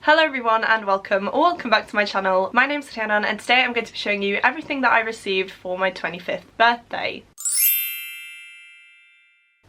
Hello everyone and welcome back to my channel. My name's Rhiannon and today I'm going to be showing you everything that I received for my 25th birthday.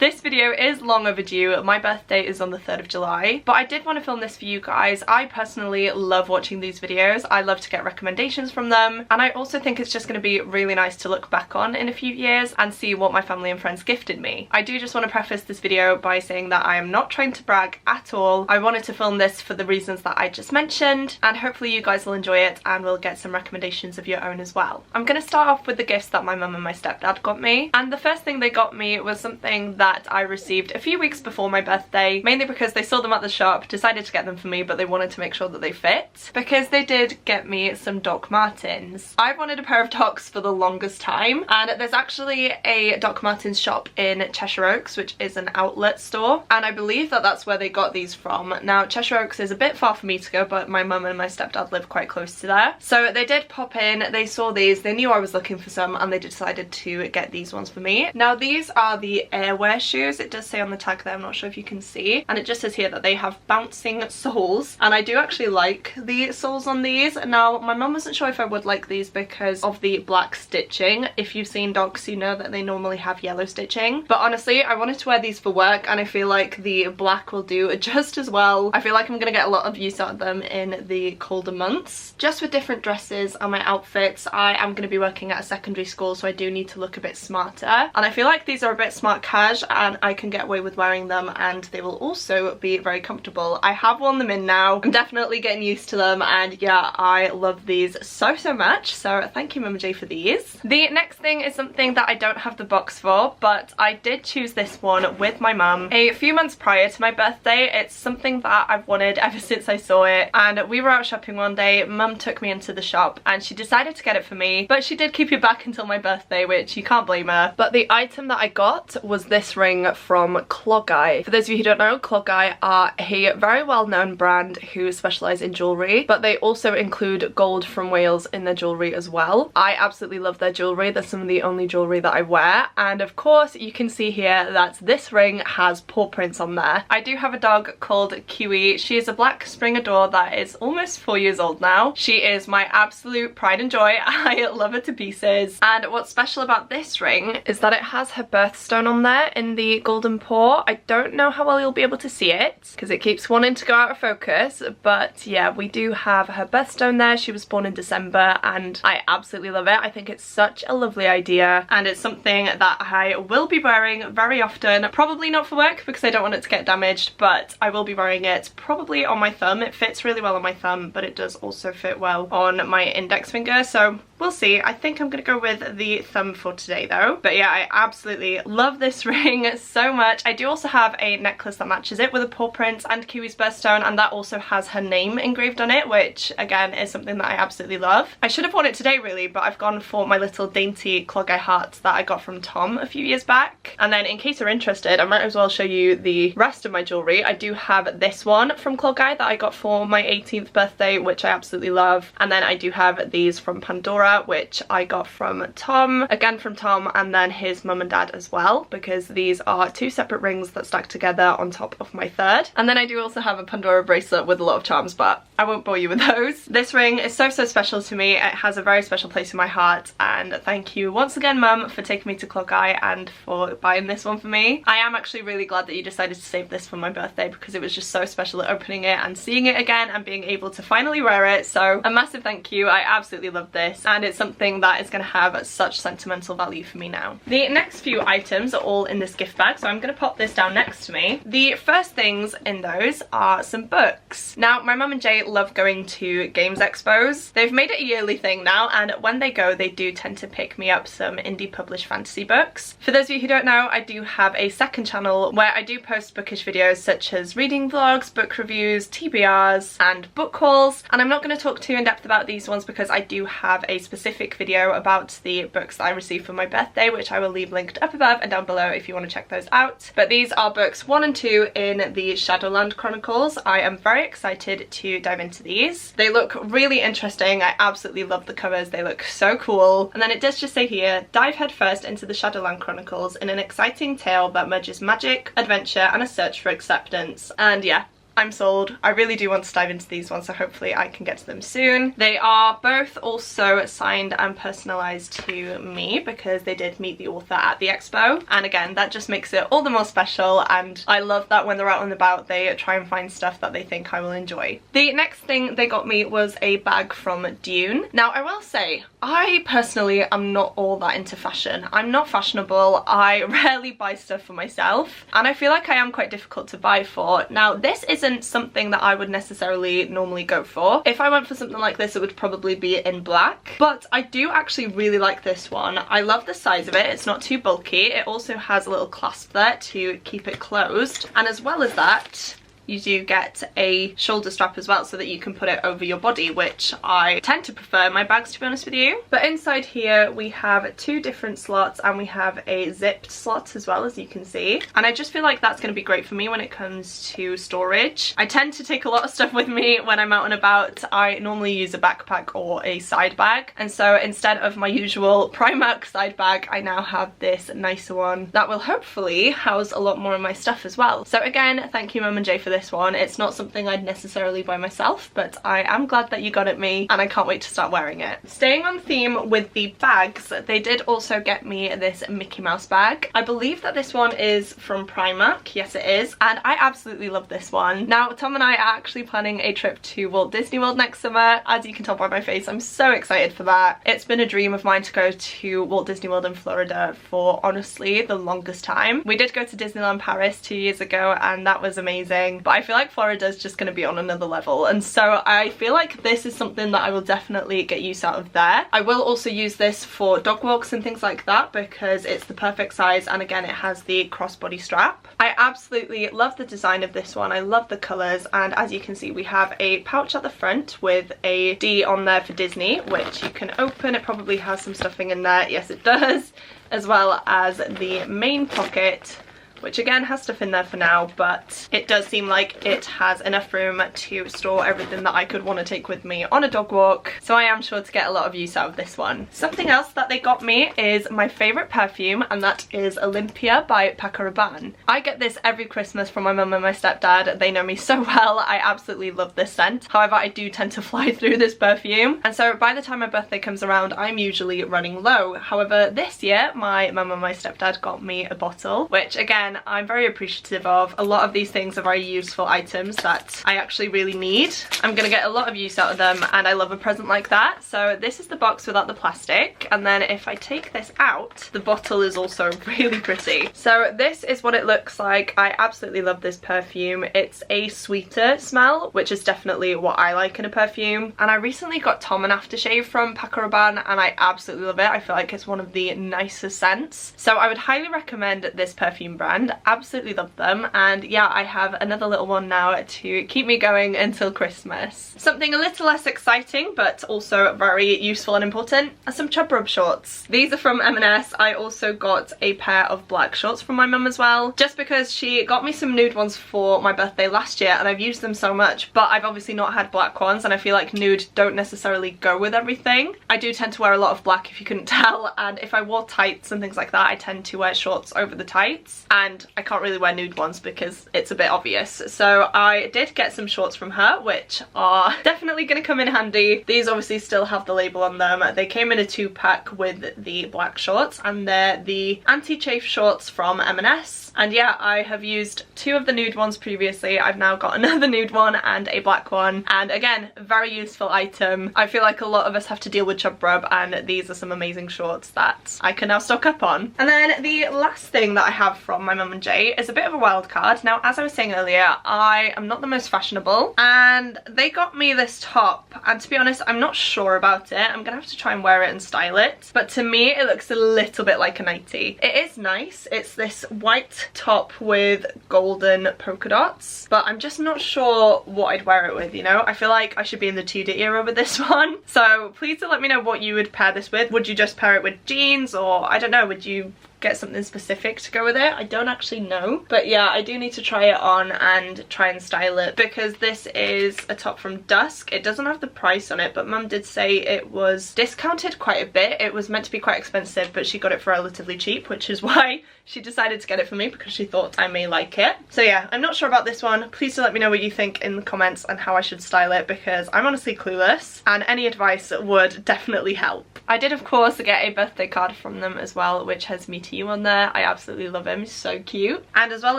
This video is long overdue. My birthday is on the 3rd of July, but I did want to film this for you guys. I personally love watching these videos. I love to get recommendations from them, and I also think it's just going to be really nice to look back on in a few years and see what my family and friends gifted me. I do just want to preface this video by saying that I am not trying to brag at all. I wanted to film this for the reasons that I just mentioned, and hopefully you guys will enjoy it and will get some recommendations of your own as well. I'm going to start off with the gifts that my mum and my stepdad got me, and the first thing they got me was something that I received a few weeks before my birthday, mainly because they saw them at the shop, decided to get them for me, but they wanted to make sure that they fit, because they did get me some Doc Martens. I've wanted a pair of Docs for the longest time, and there's actually a Doc Martens shop in Cheshire Oaks, which is an outlet store, and I believe that that's where they got these from. Now, Cheshire Oaks is a bit far for me to go, but my mum and my stepdad live quite close to there. So they did pop in, they saw these, they knew I was looking for some, and they decided to get these ones for me. Now, these are the Airwear shoes. It does say on the tag there, I'm not sure if you can see, and it just says here that they have bouncing soles, and I do actually like the soles on these. Now, my mum wasn't sure if I would like these because of the black stitching. If you've seen Docs, you know that they normally have yellow stitching, but honestly I wanted to wear these for work, and I feel like the black will do just as well. I feel like I'm gonna get a lot of use out of them in the colder months. Just with different dresses and my outfits, I am gonna be working at a secondary school, so I do need to look a bit smarter, and I feel like these are a bit smart cash and I can get away with wearing them, and they will also be very comfortable. I have worn them in now. I'm definitely getting used to them, and yeah, I love these so much, so thank you Mama J for these. The next thing is something that I don't have the box for, but I did choose this one with my mum a few months prior to my birthday. It's something that I've wanted ever since I saw it, and we were out shopping one day. Mum took me into the shop and she decided to get it for me, but she did keep it back until my birthday, which you can't blame her. But the item that I got was this ring from Clogeye. For those of you who don't know, Clogeye are a very well-known brand who specialise in jewellery, but they also include gold from Wales in their jewellery as well. I absolutely love their jewellery. They're some of the only jewellery that I wear, and of course you can see here that this ring has paw prints on there. I do have a dog called Kiwi. She is a black Springer Door that is almost 4 years old now. She is my absolute pride and joy. I love her to pieces, and what's special about this ring is that it has her birthstone on there in the golden paw. I don't know how well you'll be able to see it because it keeps wanting to go out of focus, but yeah, we do have her birthstone there. She was born in December and I absolutely love it. I think it's such a lovely idea, and it's something that I will be wearing very often. Probably not for work because I don't want it to get damaged, but I will be wearing it probably on my thumb. It fits really well on my thumb, but it does also fit well on my index finger, so we'll see. I think I'm gonna go with the thumb for today though. But yeah, I absolutely love this ring so much. I do also have a necklace that matches it with a paw print and Kiwi's birthstone, and that also has her name engraved on it, which again is something that I absolutely love. I should have worn it today really, but I've gone for my little dainty Clogeye heart that I got from Tom a few years back. And then in case you're interested, I might as well show you the rest of my jewellery. I do have this one from Clogeye that I got for my 18th birthday, which I absolutely love. And then I do have these from Pandora, which I got from Tom, again from Tom, and then his mum and dad as well, because these are two separate rings that stack together on top of my third. And then I do also have a Pandora bracelet with a lot of charms, but I won't bore you with those. This ring is so special to me. It has a very special place in my heart, and thank you once again Mum for taking me to Clogeye and for buying this one for me. I am actually really glad that you decided to save this for my birthday because it was just so special at opening it and seeing it again and being able to finally wear it, so a massive thank you. I absolutely love this, and it's something that is going to have such sentimental value for me now. The next few items are all in this gift bag, so I'm going to pop this down next to me. The first things in those are some books. Now, my mum and Jay love going to games expos. They've made it a yearly thing now, and when they go they do tend to pick me up some indie published fantasy books. For those of you who don't know, I do have a second channel where I do post bookish videos such as reading vlogs, book reviews, TBRs and book hauls, and I'm not going to talk too in depth about these ones because I do have a specific video about the books that I received for my birthday, which I will leave linked up above and down below if you want to check those out. But these are books 1 and 2 in the Shadowland Chronicles. I am very excited to dive into these. They look really interesting. I absolutely love the covers. They look so cool. And then it does just say here, dive headfirst into the Shadowland Chronicles in an exciting tale that merges magic, adventure and a search for acceptance. And yeah, I'm sold. I really do want to dive into these ones, so hopefully I can get to them soon. They are both also signed and personalized to me because they did meet the author at the expo, and again that just makes it all the more special, and I love that when they're out and about they try and find stuff that they think I will enjoy. The next thing they got me was a bag from Dune. Now I will say, I personally am not all that into fashion. I'm not fashionable, I rarely buy stuff for myself, and I feel like I am quite difficult to buy for. Now this isn't something that I would necessarily normally go for. If I went for something like this it would probably be in black, but I do actually really like this one. I love the size of it, it's not too bulky, it also has a little clasp there to keep it closed, and as well as that you do get a shoulder strap as well so that you can put it over your body, which I tend to prefer in my bags, to be honest with you. But inside here we have 2 different slots and we have a zipped slot as well, as you can see, and I just feel like that's going to be great for me when it comes to storage. I tend to take a lot of stuff with me when I'm out and about. I normally use a backpack or a side bag, and so instead of my usual Primark side bag I now have this nicer one that will hopefully house a lot more of my stuff as well. So again, thank you Mum and Jay for this one. It's not something I'd necessarily buy myself, but I am glad that you got it me and I can't wait to start wearing it. Staying on theme with the bags, they did also get me this Mickey Mouse bag. I believe that this one is from Primark, yes it is, and I absolutely love this one. Now Tom and I are actually planning a trip to Walt Disney World next summer. As you can tell by my face, I'm so excited for that. It's been a dream of mine to go to Walt Disney World in Florida for honestly the longest time. We did go to Disneyland Paris 2 years ago and that was amazing, but I feel like Florida is just going to be on another level, and so I feel like this is something that I will definitely get use out of there. I will also use this for dog walks and things like that because it's the perfect size, and again it has the crossbody strap. I absolutely love the design of this one, I love the colours, and as you can see we have a pouch at the front with a D on there for Disney, which you can open. It probably has some stuffing in there, yes it does, as well as the main pocket, which again has stuff in there for now, but it does seem like it has enough room to store everything that I could want to take with me on a dog walk, so I am sure to get a lot of use out of this one. Something else that they got me is my favourite perfume, and that is Olympia by Paco Rabanne. I get this every Christmas from my mum and my stepdad. They know me so well, I absolutely love this scent. However, I do tend to fly through this perfume, and so by the time my birthday comes around I'm usually running low. However, this year my mum and my stepdad got me a bottle, which again I'm very appreciative of. A lot of these things are very useful items that I actually really need. I'm gonna get a lot of use out of them, and I love a present like that. So this is the box without the plastic, and then if I take this out, the bottle is also really pretty. So this is what it looks like. I absolutely love this perfume. It's a sweeter smell, which is definitely what I like in a perfume, and I recently got Tom an aftershave from Paco Rabanne and I absolutely love it. I feel like it's one of the nicest scents, so I would highly recommend this perfume brand. Absolutely love them, and yeah, I have another little one now to keep me going until Christmas. Something a little less exciting but also very useful and important are some Chub Rub shorts. These are from M&S. I also got a pair of black shorts from my mum as well, just because she got me some nude ones for my birthday last year and I've used them so much, but I've obviously not had black ones, and I feel like nude don't necessarily go with everything. I do tend to wear a lot of black, if you couldn't tell, and if I wore tights and things like that I tend to wear shorts over the tights, and I can't really wear nude ones because it's a bit obvious. So I did get some shorts from her, which are definitely going to come in handy. These obviously still have the label on them. They came in a 2-pack with the black shorts, and they're the anti-chafe shorts from M&S. And yeah, I have used 2 of the nude ones previously. I've now got another nude one and a black one, and again, very useful item. I feel like a lot of us have to deal with Chub Rub, and these are some amazing shorts that I can now stock up on. And then the last thing that I have from my mum and Jay is a bit of a wild card. Now, as I was saying earlier, I am not the most fashionable, and they got me this top, and to be honest I'm not sure about it. I'm gonna have to try and wear it and style it, but to me it looks a little bit like a nightie. It is nice. It's this white top with golden polka dots, but I'm just not sure what I'd wear it with, you know? I feel like I should be in the Tudor era with this one. So please do let me know what you would pair this with. Would you just pair it with jeans, or I don't know, would you get something specific to go with it. I don't actually know, but yeah, I do need to try it on and try and style it, because this is a top from Dusk. It doesn't have the price on it, but Mum did say it was discounted quite a bit. It was meant to be quite expensive, but she got it for relatively cheap, which is why she decided to get it for me, because she thought I may like it. So yeah, I'm not sure about this one. Please do let me know what you think in the comments and how I should style it, because I'm honestly clueless and any advice would definitely help. I did of course get a birthday card from them as well, which has Me To You on there. I absolutely love him, he's so cute. And as well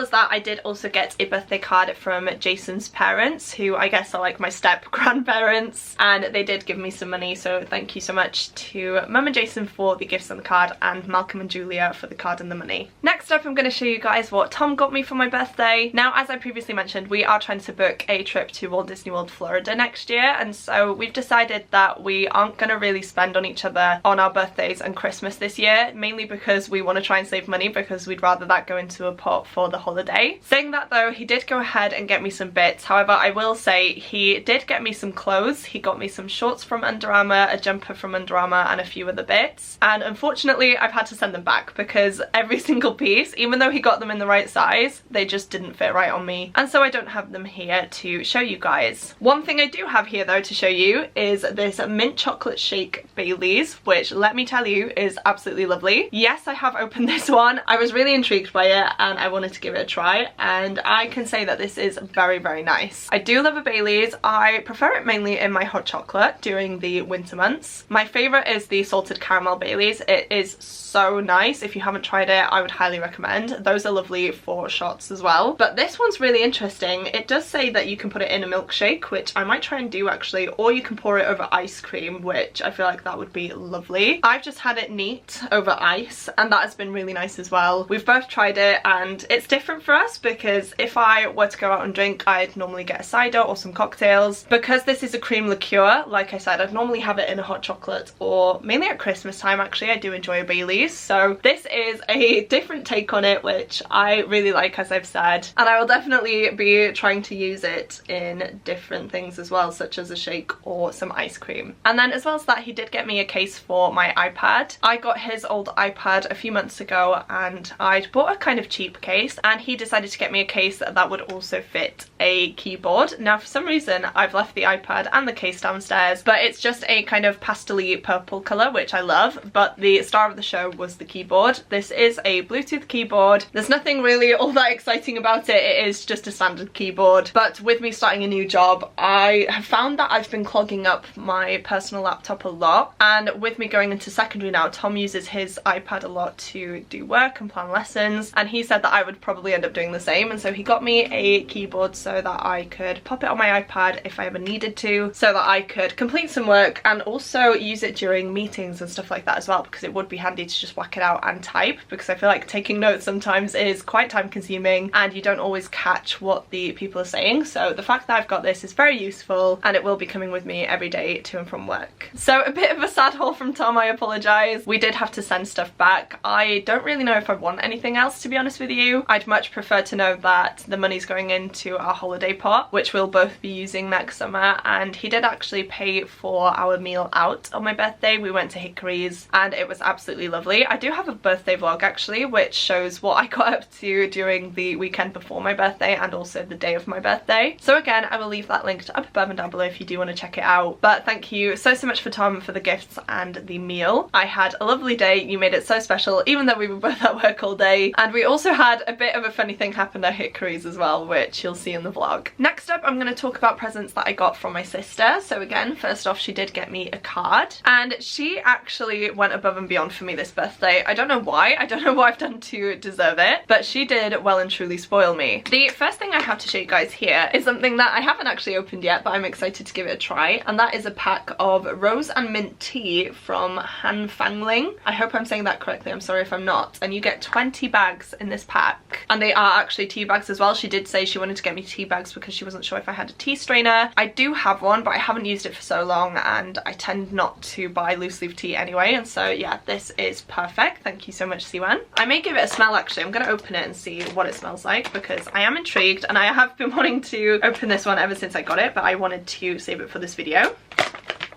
as that, I did also get a birthday card from Jason's parents, who I guess are like my step grandparents, and they did give me some money, so thank you so much to Mum and Jason for the gifts on the card, and Malcolm and Julia for the card and the money. Next up, I'm going to show you guys what Tom got me for my birthday. Now, as I previously mentioned, we are trying to book a trip to Walt Disney World Florida next year, and so we've decided that we aren't going to really spend on each other on our birthdays and Christmas this year, mainly because we want to try and save money, because we'd rather that go into a pot for the holiday. Saying that though, he did go ahead and get me some bits. However, I will say he did get me some clothes. He got me some shorts from Under Armour, a jumper from Under Armour, and a few other bits, and unfortunately I've had to send them back because every single piece, even though he got them in the right size, they just didn't fit right on me, and so I don't have them here to show you guys. One thing I do have here though to show you is this mint chocolate shake Baileys, which let me tell you is absolutely lovely. Yes, I have opened this one. I was really intrigued by it and I wanted to give it a try, and I can say that this is very, very nice. I do love a Baileys. I prefer it mainly in my hot chocolate during the winter months. My favourite is the salted caramel Baileys. It is so nice. If you haven't tried it, I would highly recommend. Those are lovely for shots as well. But this one's really interesting. It does say that you can put it in a milkshake, which I might try and do actually, or you can pour it over ice cream, which I feel like that would be lovely. I've just had it neat over ice, and that has been really nice as well. We've both tried it and it's different for us, because if I were to go out and drink, I'd normally get a cider or some cocktails. Because this is a cream liqueur, like I said, I'd normally have it in a hot chocolate, or mainly at Christmas time actually. I do enjoy a Baileys, so this is a different take on it, which I really like, as I've said, and I will definitely be trying to use it in different things as well, such as a shake or some ice cream. And then as well as that, he did get me a case for my iPad. I got his old iPad a few months ago and I'd bought a kind of cheap case, and he decided to get me a case that would also fit a keyboard. Now for some reason I've left the iPad and the case downstairs, but it's just a kind of pastel-y purple colour, which I love, but the star of the show was the keyboard. This is a Bluetooth keyboard. There's nothing really all that exciting about it. It is just a standard keyboard, but with me starting a new job, I have found that I've been clogging up my personal laptop a lot, and with me going into secondary now, Tom uses his iPad a lot to do work and plan lessons, and he said that I would probably end up doing the same, and so he got me a keyboard so that I could pop it on my iPad if I ever needed to, so that I could complete some work and also use it during meetings and stuff like that as well, because it would be handy to just whack it out and type, because I feel like taking notes sometimes is quite time consuming and you don't always catch what the people are saying. So the fact that I've got this is very useful, and it will be coming with me every day to and from work. So a bit of a sad haul from Tom, I apologise. We did have to send stuff back. I don't really know if I want anything else, to be honest with you. I'd much prefer to know that the money's going into our holiday pot, which we'll both be using next summer, and he did actually pay for our meal out on my birthday. We went to Hickory's and it was absolutely lovely. I do have a birthday vlog actually, which shows what I got up to during the weekend before my birthday and also the day of my birthday. So again, I will leave that linked up above and down below if you do want to check it out. But thank you so much for Tom for the gifts and the meal. I had a lovely day. You made it so special, even though we were both at work all day. And we also had a bit of a funny thing happen at Hickory's as well, which you'll see in the vlog. Next up, I'm going to talk about presents that I got from my sister. So again, first off, she did get me a card, and she actually went above and beyond for me this birthday. I don't know why. I don't know what I've done to deserve it, but she did well and truly spoil me. The first thing I have to show you guys here is something that I haven't actually opened yet, but I'm excited to give it a try, and that is a pack of rose and mint tea from Han Fangling. I hope I'm saying that correctly. I'm sorry if I'm not. And you get 20 bags in this pack, and they are actually tea bags as well. She did say she wanted to get me tea bags because she wasn't sure if I had a tea strainer. I do have one, but I haven't used it for so long, and I tend not to buy loose leaf tea anyway, and so yeah, this is perfect. Thank you so much, Siwan. I may give it a smell actually. I'm gonna open it and see what it smells like, because I am intrigued, and I have been wanting to open this one ever since I got it, but I wanted to save it for this video.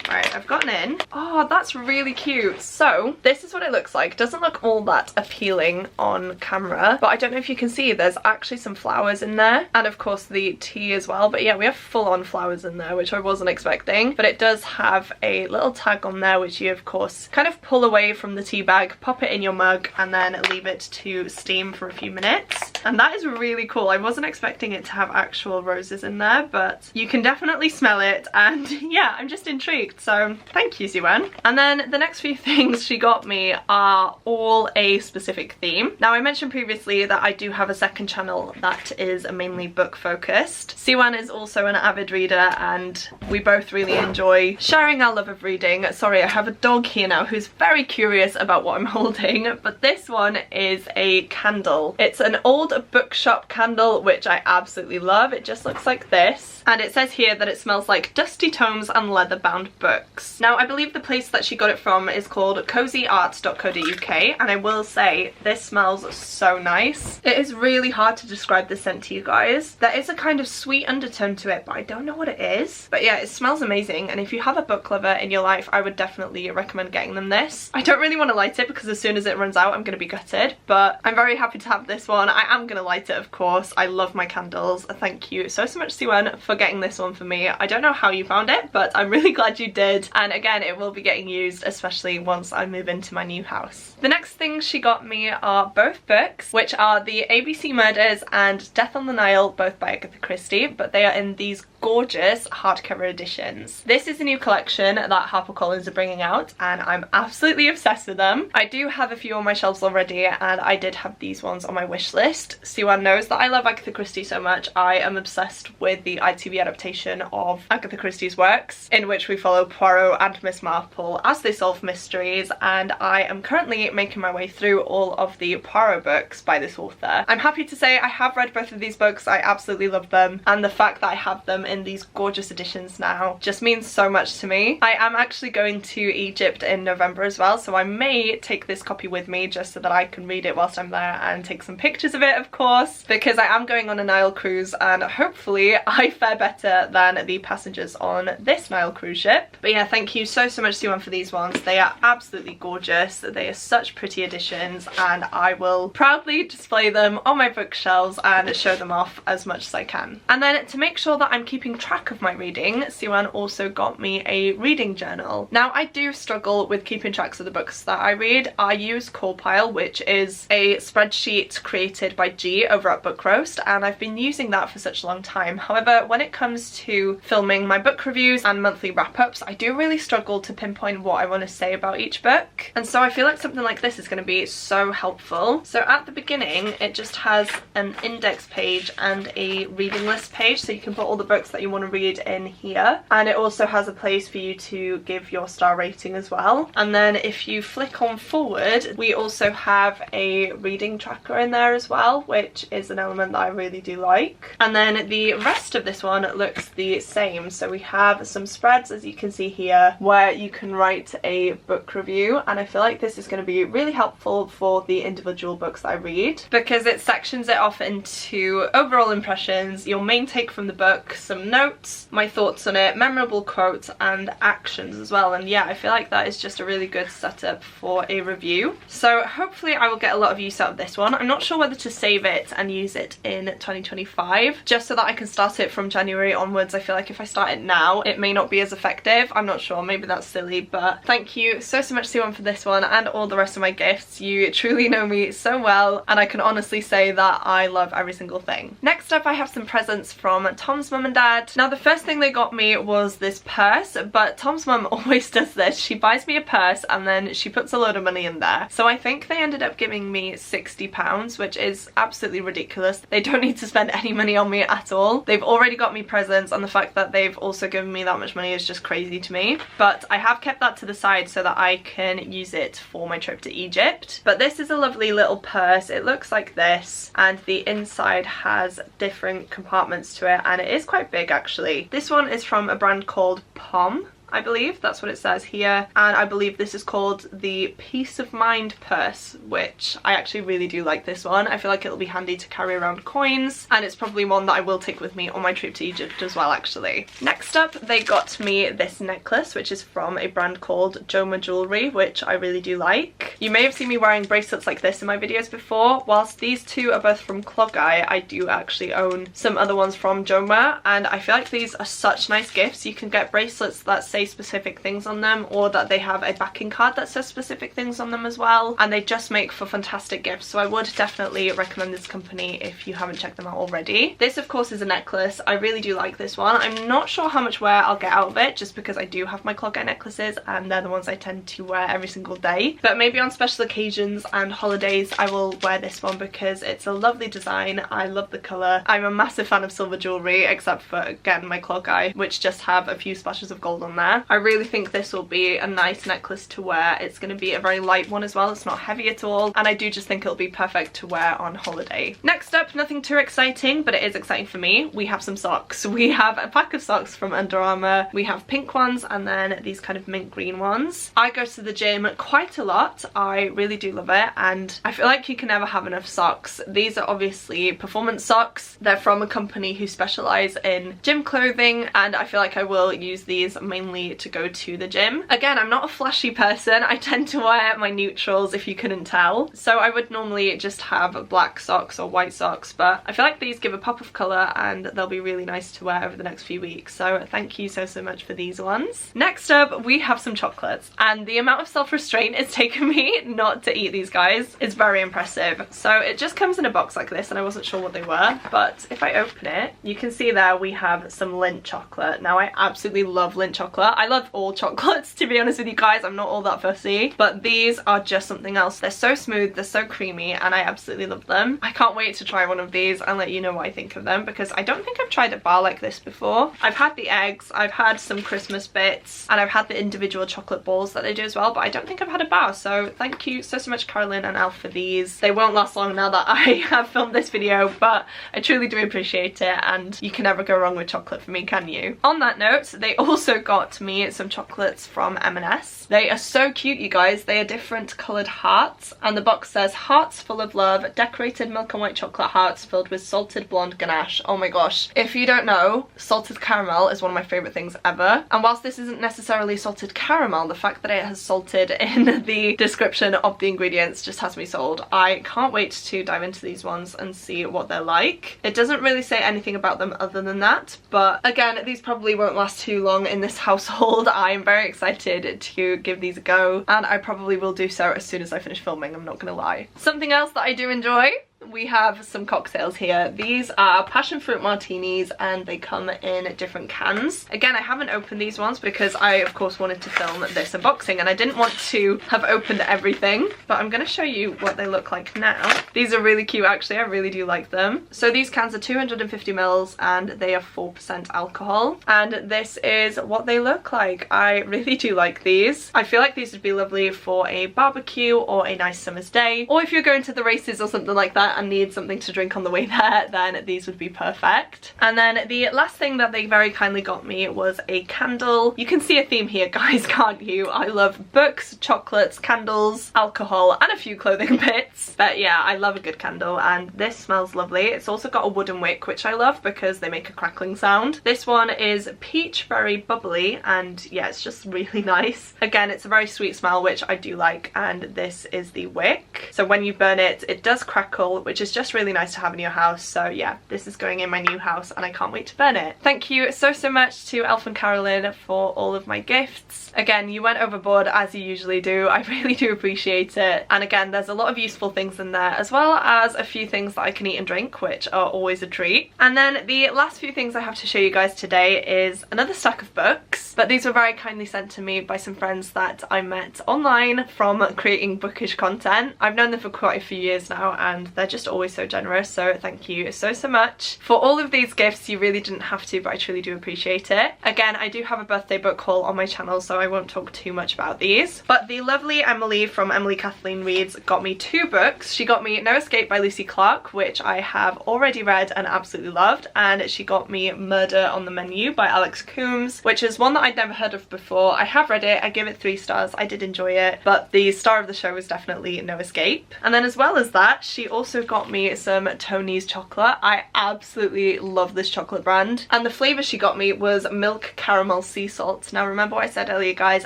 Right, I've gotten in. Oh, that's really cute. So this is what it looks like. Doesn't look all that appealing on camera, but I don't know if you can see, there's actually some flowers in there, and of course the tea as well. But yeah, we have full-on flowers in there, which I wasn't expecting. But it does have a little tag on there, which you of course kind of pull away from the tea bag, pop it in your mug, and then leave it to steam for a few minutes. And that is really cool. I wasn't expecting it to have actual roses in there, but you can definitely smell it, and yeah, I'm just intrigued. So thank you, Siwan. And then the next few things she got me are all a specific theme. Now, I mentioned previously that I do have a second channel that is mainly book focused. Siwan is also an avid reader, and we both really enjoy sharing our love of reading. Sorry, I have a dog here now who's very curious about what I'm holding, but this one is a candle. It's an old bookshop candle, which I absolutely love. It just looks like this, and it says here that it smells like dusty tomes and leather-bound books. Now, I believe the place that she got it from is called cozyarts.co.uk, and I will say this smells so nice. It is really hard to describe this scent to you guys. There is a kind of sweet undertone to it, but I don't know what it is. But yeah, it smells amazing, and if you have a book lover in your life, I would definitely recommend getting them this. I don't really want to light it because as soon as it runs out, I'm going to be gutted, but I'm very happy to have this one. I am going to light it, of course. I love my candles. Thank you so much, Siwan, for getting this one for me. I don't know how you found it, but I'm really glad you did. And again, it will be getting used, especially once I move into my new house. The next things she got me are both books, which are the ABC Murders and Death on the Nile, both by Agatha Christie, but they are in these gorgeous hardcover editions. This is a new collection that HarperCollins are bringing out, and I'm absolutely obsessed with them. I do have a few on my shelves already, and I did have these ones on my wish list. Siwan knows that I love Agatha Christie so much. I am obsessed with the ITV adaptation of Agatha Christie's works, in which we follow Poirot and Miss Marple as they solve mysteries, and I am currently making my way through all of the Poirot books by this author. I'm happy to say I have read both of these books. I absolutely love them, and the fact that I have them in these gorgeous editions now just means so much to me. I am actually going to Egypt in November as well, so I may take this copy with me just so that I can read it whilst I'm there and take some pictures of it, of course, because I am going on a Nile cruise, and hopefully I fare better than the passengers on this Nile cruise ship. But yeah, thank you so much, Siwan, for these ones. They are absolutely gorgeous. They are such pretty editions, and I will proudly display them on my bookshelves and show them off as much as I can. And then to make sure that I'm keeping track of my reading, Siwan also got me a reading journal. Now, I do struggle with keeping tracks of the books that I read. I use CallPile, which is a spreadsheet created by G over at Book Roast, and I've been using that for such a long time. However, when it comes to filming my book reviews and monthly wrap-ups, I do really struggle to pinpoint what I want to say about each book, and so I feel like something like this is going to be so helpful. So at the beginning, it just has an index page and a reading list page, so you can put all the books that you want to read in here, and it also has a place for you to give your star rating as well. And then if you flick on forward, we also have a reading tracker in there as well, which is an element that I really do like. And then the rest of this one looks the same. So we have some spreads, as you can see here, where you can write a book review, and I feel like this is going to be really helpful for the individual books that I read, because it sections it off into overall impressions, your main take from the book, some notes, my thoughts on it, memorable quotes, and actions as well. And yeah, I feel like that is just a really good setup for a review. So hopefully I will get a lot of use out of this one. I'm not sure whether to save it and use it in 2025, just so that I can start it from January onwards. I feel like if I start it now, it may not be as effective. I'm not sure, maybe that's silly, but thank you so much, Siwan, for this one and all the rest of my gifts. You truly know me so well, and I can honestly say that I love every single thing. Next up, I have some presents from Tom's mum and dad. Now, the first thing they got me was this purse, but Tom's mum always does this. She buys me a purse and then she puts a load of money in there. So I think they ended up giving me £60, which is absolutely ridiculous. They don't need to spend any money on me at all. They've already got me presents, and the fact that they've also given me that much money is just crazy to me. But I have kept that to the side so that I can use it for my trip to Egypt. But this is a lovely little purse. It looks like this, and the inside has different compartments to it, and it is quite big actually. This one is from a brand called Pom. I believe that's what it says here, and I believe this is called the Peace of Mind purse, which I actually really do like this one. I feel like it'll be handy to carry around coins, and it's probably one that I will take with me on my trip to Egypt as well, actually. Next up, they got me this necklace, which is from a brand called Joma Jewelry, which I really do like. You may have seen me wearing bracelets like this in my videos before. Whilst these two are both from Clog-Eye, I do actually own some other ones from Joma, and I feel like these are such nice gifts. You can get bracelets that say specific things on them, or that they have a backing card that says specific things on them as well, and they just make for fantastic gifts. So I would definitely recommend this company if you haven't checked them out already. This of course is a necklace. I really do like this one. I'm not sure how much wear I'll get out of it, just because I do have my Clog-Eye necklaces and they're the ones I tend to wear every single day, but maybe on special occasions and holidays I will wear this one because it's a lovely design. I love the colour. I'm a massive fan of silver jewellery, except for, again, my Clog-Eye, which just have a few splashes of gold on there. I really think this will be a nice necklace to wear. It's going to be a very light one as well. It's not heavy at all, and I do just think it'll be perfect to wear on holiday. Next up, nothing too exciting, but it is exciting for me. We have some socks. We have a pack of socks from Under Armour. We have pink ones and then these kind of mint green ones. I go to the gym quite a lot. I really do love it, and I feel like you can never have enough socks. These are obviously performance socks. They're from a company who specialise in gym clothing, and I feel like I will use these mainly to go to the gym. Again, I'm not a flashy person. I tend to wear my neutrals, if you couldn't tell. So I would normally just have black socks or white socks, but I feel like these give a pop of colour and they'll be really nice to wear over the next few weeks. So thank you so much for these ones. Next up, we have some chocolates, and the amount of self-restraint it's taken me not to eat these guys is very impressive. So it just comes in a box like this, and I wasn't sure what they were, but if I open it, you can see there we have some Lindt chocolate. Now I absolutely love Lindt chocolate. I love all chocolates, to be honest with you guys. I'm not all that fussy, but these are just something else. They're so smooth, they're so creamy, and I absolutely love them. I can't wait to try one of these and let you know what I think of them, because I don't think I've tried a bar like this before. I've had the eggs, I've had some Christmas bits, and I've had the individual chocolate balls that they do as well, but I don't think I've had a bar. So thank you so much, Carolyn and Alf, for these. They won't last long now that I have filmed this video, but I truly do appreciate it, and you can never go wrong with chocolate for me, can you? On that note, they also got me some chocolates from M&S. They are so cute, you guys. They are different coloured hearts, and the box says hearts full of love, decorated milk and white chocolate hearts filled with salted blonde ganache. Oh my gosh. If you don't know, salted caramel is one of my favourite things ever, and whilst this isn't necessarily salted caramel, the fact that it has salted in the description of the ingredients just has me sold. I can't wait to dive into these ones and see what they're like. It doesn't really say anything about them other than that, but again, these probably won't last too long in this household. I am very excited to give these a go, and I probably will do so as soon as I finish filming, I'm not gonna lie. Something else that I do enjoy, we have some cocktails here. These are passion fruit martinis, and they come in different cans. Again, I haven't opened these ones because I of course wanted to film this unboxing and I didn't want to have opened everything, but I'm going to show you what they look like now. These are really cute actually. I really do like them. So these cans are 250 ml and they are 4% alcohol, and this is what they look like. I really do like these. I feel like these would be lovely for a barbecue or a nice summer's day, or if you're going to the races or something like that and need something to drink on the way there, then these would be perfect. And then the last thing that they very kindly got me was a candle. You can see a theme here, guys, can't you? I love books, chocolates, candles, alcohol, and a few clothing bits. But yeah, I love a good candle, and this smells lovely. It's also got a wooden wick, which I love because they make a crackling sound. This one is peach berry bubbly, and yeah, it's just really nice. Again, it's a very sweet smell, which I do like, and this is the wick. So when you burn it, it does crackle, which is just really nice to have in your house. So yeah, this is going in my new house and I can't wait to burn it. Thank you so much to Elf and Carolyn for all of my gifts. Again, you went overboard as you usually do. I really do appreciate it. And again, there's a lot of useful things in there, as well as a few things that I can eat and drink, which are always a treat. And then the last few things I have to show you guys today is another stack of books, but these were very kindly sent to me by some friends that I met online from creating bookish content. I've known them for quite a few years now, and they're just always so generous, so thank you so much for all of these gifts. You really didn't have to, but I truly do appreciate it. Again, I do have a birthday book haul on my channel, so I won't talk too much about these, but the lovely Emily from Emily Kathleen Reads got me 2 books. She got me No Escape by Lucy Clarke, which I have already read and absolutely loved, and she got me Murder on the Menu by Alex Coombs, which is one that I'd never heard of before. I have read it, I give it 3 stars, I did enjoy it, but the star of the show was definitely No Escape. And then as well as that, she also got me some Tony's chocolate. I absolutely love this chocolate brand, and the flavour she got me was milk caramel sea salt. Now remember what I said earlier, guys,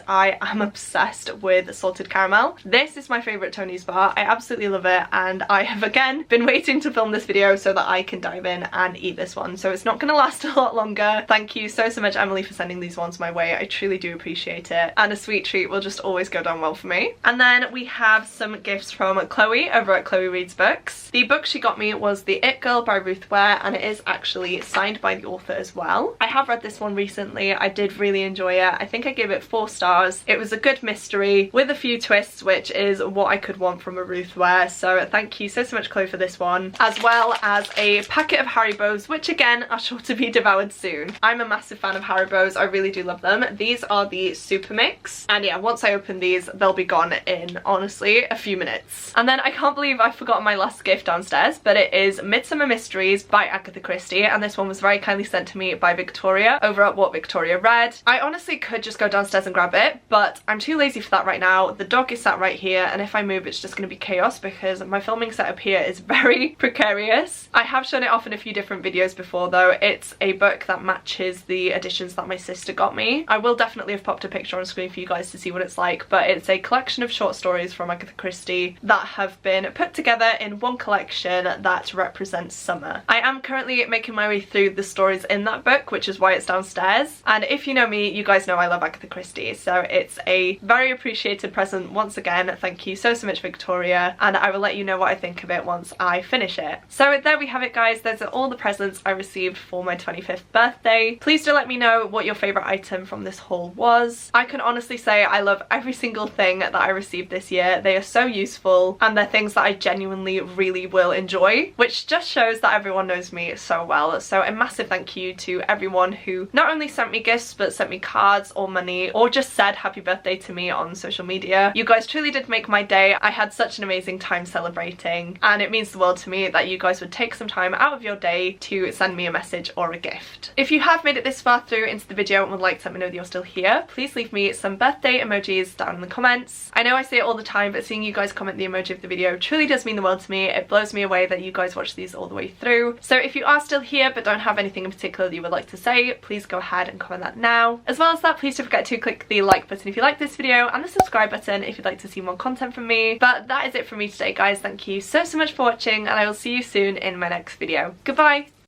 I am obsessed with salted caramel. This is my favourite Tony's bar. I absolutely love it, and I have again been waiting to film this video so that I can dive in and eat this one, so it's not going to last a lot longer. Thank you so much, Emily, for sending these ones my way. I truly do appreciate it, and a sweet treat will just always go down well for me. And then we have some gifts from Chloe over at Chloe Reads Books. The book she got me was The It Girl by Ruth Ware, and it is actually signed by the author as well. I have read this one recently. I did really enjoy it. I think I gave it 4 stars. It was a good mystery with a few twists, which is what I could want from a Ruth Ware, so thank you so much, Chloe, for this one, as well as a packet of Haribos, which again are sure to be devoured soon. I'm a massive fan of Haribos. I really do love them. These are the Super Mix, and yeah, once I open these, they'll be gone in, honestly, a few minutes. And then I can't believe I forgot my last gift downstairs, but it is Midsummer Mysteries by Agatha Christie, and this one was very kindly sent to me by Victoria over at What Victoria Read. I honestly could just go downstairs and grab it, but I'm too lazy for that right now. The dog is sat right here, and if I move, it's just going to be chaos because my filming setup here is very precarious. I have shown it off in a few different videos before though. It's a book that matches the editions that my sister got me. I will definitely have popped a picture on screen for you guys to see what it's like, but it's a collection of short stories from Agatha Christie that have been put together in one collection that represents summer. I am currently making my way through the stories in that book, which is why it's downstairs, and if you know me, you guys know I love Agatha Christie, so it's a very appreciated present once again. Thank you so much, Victoria, and I will let you know what I think of it once I finish it. So there we have it, guys. Those are all the presents I received for my 25th birthday. Please do let me know what your favourite item from this haul was. I can honestly say I love every single thing that I received this year. They are so useful, and they're things that I genuinely really will enjoy, which just shows that everyone knows me so well. So a massive thank you to everyone who not only sent me gifts but sent me cards or money or just said happy birthday to me on social media. You guys truly did make my day. I had such an amazing time celebrating, and it means the world to me that you guys would take some time out of your day to send me a message or a gift. If you have made it this far through into the video and would like to let me know that you're still here, please leave me some birthday emojis down in the comments. I know I say it all the time, but seeing you guys comment the emoji of the video truly does mean the world to me. It blows me away that you guys watch these all the way through. So if you are still here but don't have anything in particular that you would like to say, please go ahead and comment that now. As well as that, please don't forget to click the like button if you like this video and the subscribe button if you'd like to see more content from me. But that is it from me today, guys. Thank you so much for watching, and I will see you soon in my next video. Goodbye!